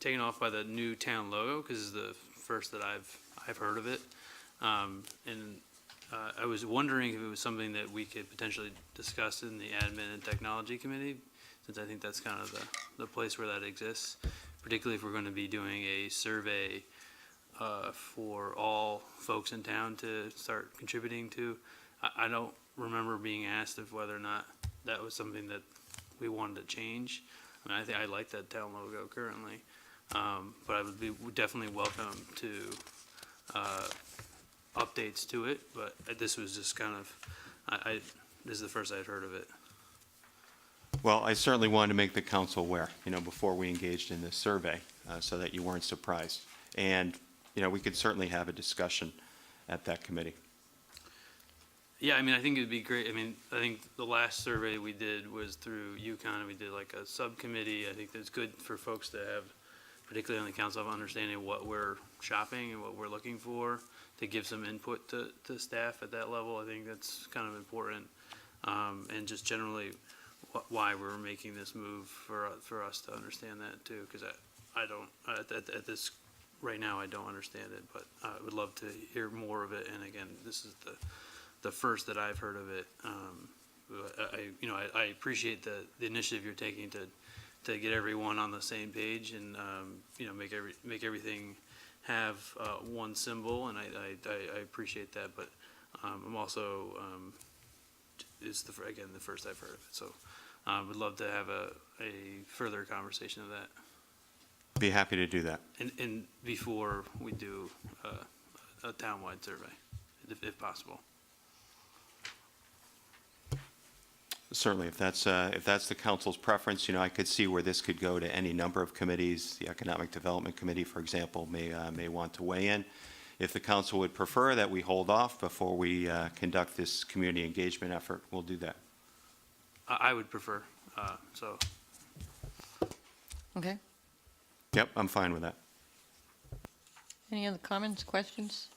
taken off by the new town logo, because it's the first that I've heard of it. And I was wondering if it was something that we could potentially discuss in the Admin and Technology Committee, since I think that's kind of the place where that exists, particularly if we're going to be doing a survey for all folks in town to start contributing to. I don't remember being asked of whether or not that was something that we wanted to change. I mean, I think I like that town logo currently, but I would be definitely welcome to updates to it. But this was just kind of, this is the first I'd heard of it. Well, I certainly wanted to make the council aware, before we engaged in this survey, so that you weren't surprised. And, we could certainly have a discussion at that committee. Yeah, I mean, I think it'd be great. I mean, I think the last survey we did was through UConn, and we did like a subcommittee. I think that's good for folks to have, particularly on the council, of understanding what we're shopping and what we're looking for, to give some input to staff at that level. I think that's kind of important. and just generally why we're making this move for us to understand that too, because I don't, at this, right now, I don't understand it, but I would love to hear more of it, and again, this is the first that I've heard of it. I appreciate the initiative you're taking to get everyone on the same page and, make everything have one symbol, and I appreciate that, but I'm also, it's the first I've heard of it, so would love to have a further conversation of that. Be happy to do that. And before we do a townwide survey, if possible. Certainly, if that's the council's preference, I could see where this could go to any number of committees. The Economic Development Committee, for example, may want to weigh in. If the council would prefer that we hold off before we conduct this community engagement effort, we'll do that. I would prefer, so. Okay. Yep, I'm fine with that. Any other comments, questions?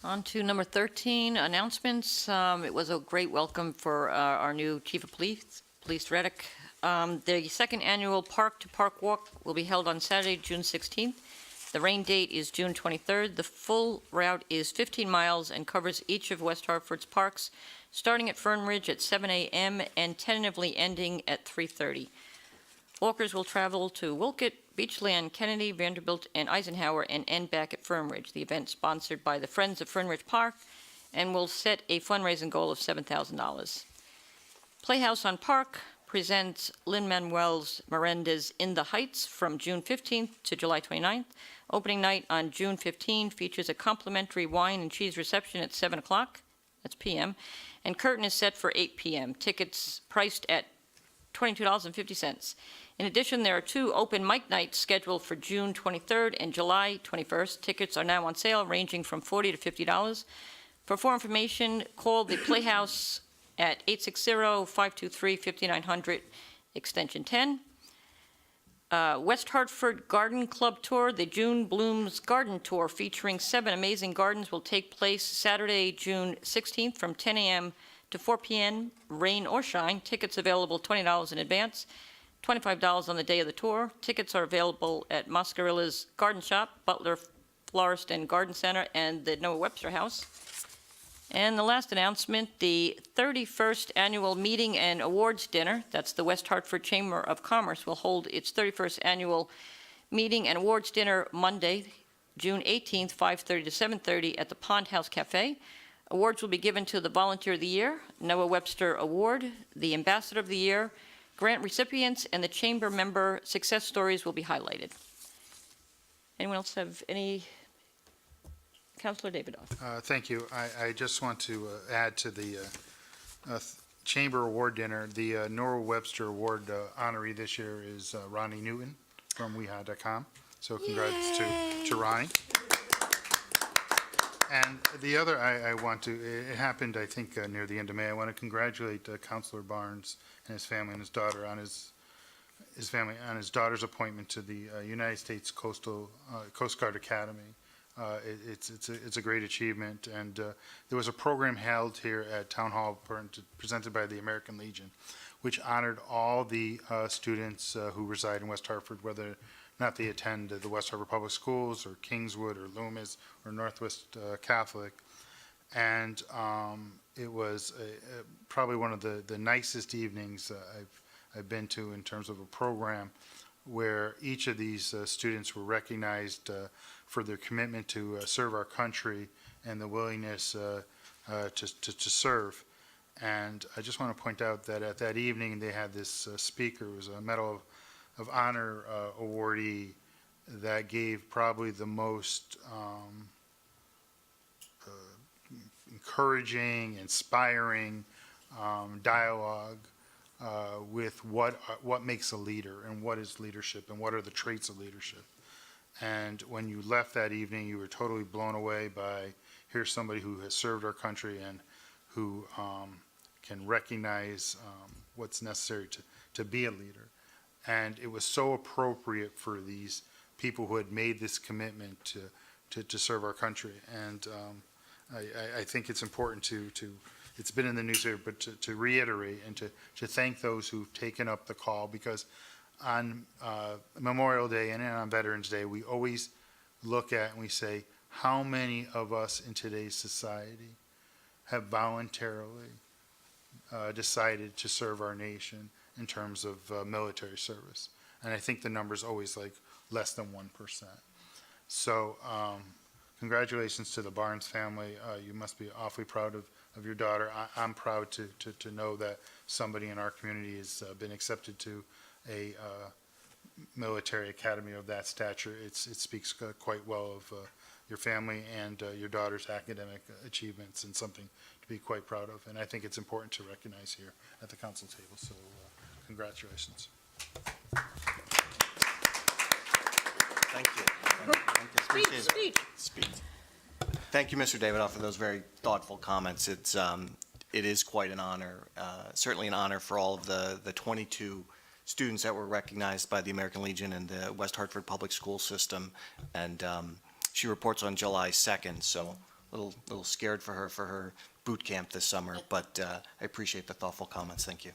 On to number 13, announcements. It was a great welcome for our new Chief of Police Reddick. The second annual Park to Park Walk will be held on Saturday, June 16th. The rain date is June 23rd. The full route is 15 miles and covers each of West Hartford's parks, starting at Fern Ridge at 7 a.m. and tentatively ending at 3:30. Walkers will travel to Wolcott, Beachland, Kennedy, Vanderbilt, and Eisenhower and end back at Fern Ridge. The event sponsored by the Friends of Fern Ridge Park and will set a fundraising goal of $7,000. Playhouse on Park presents Lin-Manuel Miranda's In the Heights from June 15th to July 29th. Opening night on June 15 features a complimentary wine and cheese reception at 7 o'clock, that's p.m., and curtain is set for 8 p.m. Tickets priced at $22.50. In addition, there are 2 open mic nights scheduled for June 23rd and July 21st. Tickets are now on sale, ranging from $40 to $50. For more information, call the Playhouse at 860-523-5900, extension 10. West Hartford Garden Club Tour, the June Blooms Garden Tour, featuring 7 amazing gardens, will take place Saturday, June 16th from 10 a.m. to 4 p.m., rain or shine. Tickets available $20 in advance, $25 on the day of the tour. Tickets are available at Moscarilla's Garden Shop, Butler Florist and Garden Center, and the Noah Webster House. And the last announcement, the 31st Annual Meeting and Awards Dinner, that's the West Hartford Chamber of Commerce, will hold its 31st Annual Meeting and Awards Dinner Monday, June 18th, 5:30 to 7:30 at the Pond House Cafe. Awards will be given to the Volunteer of the Year, Noah Webster Award, the Ambassador of the Year, grant recipients, and the Chamber member success stories will be highlighted. Anyone else have any? Councilor Davidoff. Thank you. I just want to add to the Chamber Award Dinner, the Noah Webster Award honoree this year is Ronnie Newton from weha.com. So congrats to Ronnie. And the other I want to, it happened, I think, near the end of May. I want to congratulate Councilor Barnes and his family and his daughter on his daughter's appointment to the United States Coast Guard Academy. It's a great achievement, and there was a program held here at Town Hall presented by the American Legion, which honored all the students who reside in West Hartford, whether or not they attend the West Hartford Public Schools or Kingswood or Loomis or Northwest Catholic. And it was probably one of the nicest evenings I've been to in terms of a program where each of these students were recognized for their commitment to serve our country and the willingness to serve. And I just want to point out that at that evening they had this speaker, who was a Medal of Honor awardee, that gave probably the most encouraging, inspiring dialogue with what makes a leader and what is leadership and what are the traits of leadership. And when you left that evening, you were totally blown away by, here's somebody who has served our country and who can recognize what's necessary to be a leader. And it was so appropriate for these people who had made this commitment to serve our country. And I think it's important to, it's been in the newspaper, but to reiterate and to thank those who've taken up the call, because on Memorial Day and on Veterans Day, we always look at and we say, how many of us in today's society have voluntarily decided to serve our nation in terms of military service? And I think the number's always like less than 1%. So congratulations to the Barnes family. You must be awfully proud of your daughter. I'm proud to know that somebody in our community has been accepted to a military academy of that stature. It speaks quite well of your family and your daughter's academic achievements, and something to be quite proud of. And I think it's important to recognize here at the council table. So congratulations. Thank you. Appreciate it. Speech. Thank you, Mr. Davidoff, for those very thoughtful comments. It is quite an honor, certainly an honor for all of the 22 students that were recognized by the American Legion and the West Hartford Public School System. And she reports on July 2nd, so a little scared for her boot camp this summer, but I appreciate the thoughtful comments. Thank you.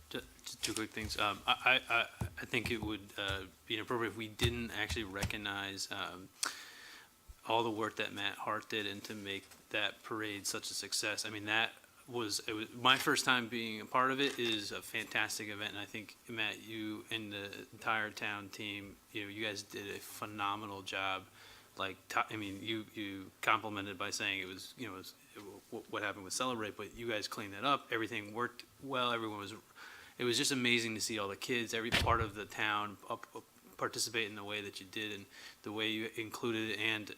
Just two quick things. I think it would be inappropriate if we didn't actually recognize all the work that Matt Hart did and to make that parade such a success. I mean, it was my first time being a part of it. It is a fantastic event, and I think, Matt, you and the entire town team, you guys did a phenomenal job. Like, I mean, you complimented by saying it was, what happened with Celebrate, but you guys cleaned that up. Everything worked well. It was just amazing to see all the kids, every part of the town participate in the way that you did and the way you included it. And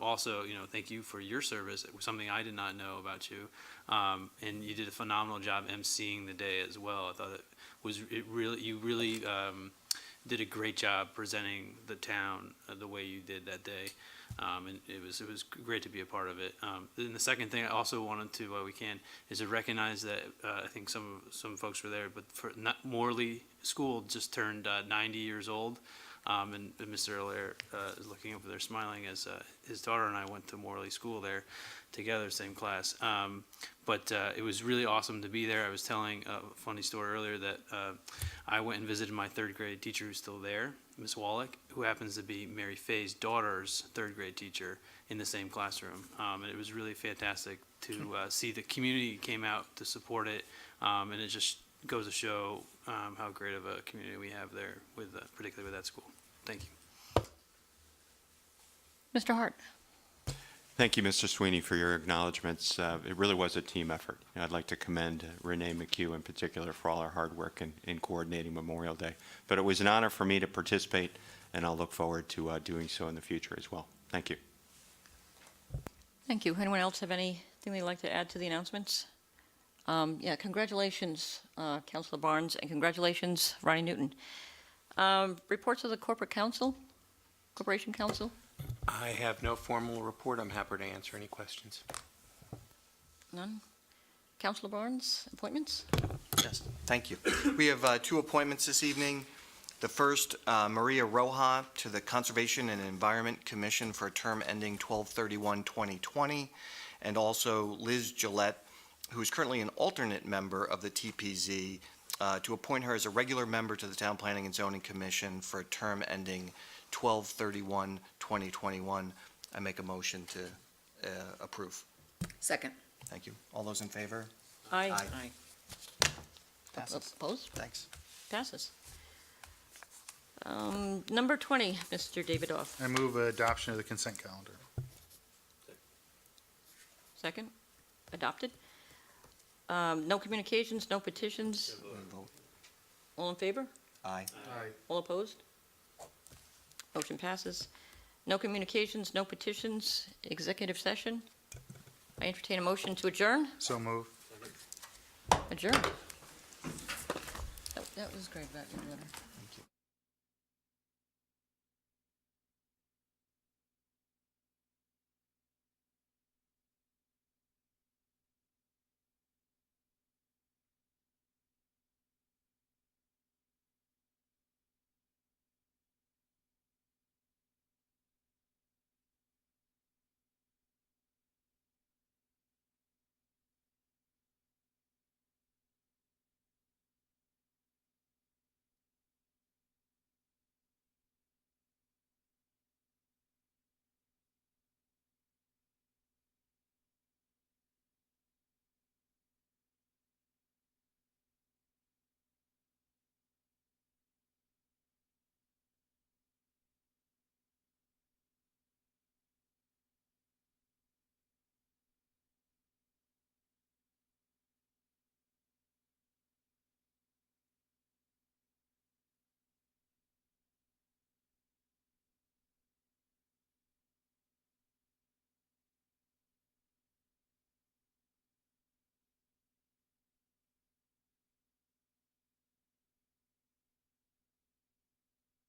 also, thank you for your service. It was something I did not know about you. And you did a phenomenal job emceeing the day as well. I thought you really did a great job presenting the town the way you did that day. And it was great to be a part of it. Then the second thing I also wanted to, while we can, is to recognize that I think some folks were there, but Morley School just turned 90 years old. And Mr. Allaire is looking over there smiling, as his daughter and I went to Morley School there together, same class. But it was really awesome to be there. I was telling a funny story earlier that I went and visited my third grade teacher who's still there, Miss Wallach, who happens to be Mary Faye's daughter's third grade teacher in the same classroom. And it was really fantastic to see the community came out to support it. And it just goes to show how great of a community we have there, particularly with that school. Thank you. Mr. Hart. Thank you, Mr. Sweeney, for your acknowledgments. It really was a team effort. I'd like to commend Renee McHugh in particular for all her hard work in coordinating Memorial Day. But it was an honor for me to participate, and I'll look forward to doing so in the future as well. Thank you. Thank you. Anyone else have anything they'd like to add to the announcements? Yeah, congratulations, Councilor Barnes, and congratulations, Ronnie Newton. Reports of the Corporation Council? I have no formal report. I'm happy to answer any questions. None? Councilor Barnes, appointments? Yes, thank you. We have two appointments this evening. The first, Maria Roja to the Conservation and Environment Commission for a term ending 12/31/2020, and also Liz Gillette, who is currently an alternate member of the TPZ, to appoint her as a regular member to the Town Planning and Zoning Commission for a term ending 12/31/2021. I make a motion to approve. Second. Thank you. All those in favor? Aye. Aye. Passes. Opposed? Thanks. Passes. Number 20, Mr. Davidoff. I move adoption of the consent calendar. Second? Adopted? No communications, no petitions? Vote. All in favor? Aye. All opposed? Motion passes. No communications, no petitions, executive session. I entertain a motion to adjourn. So move. Adjourn. That was great, that letter.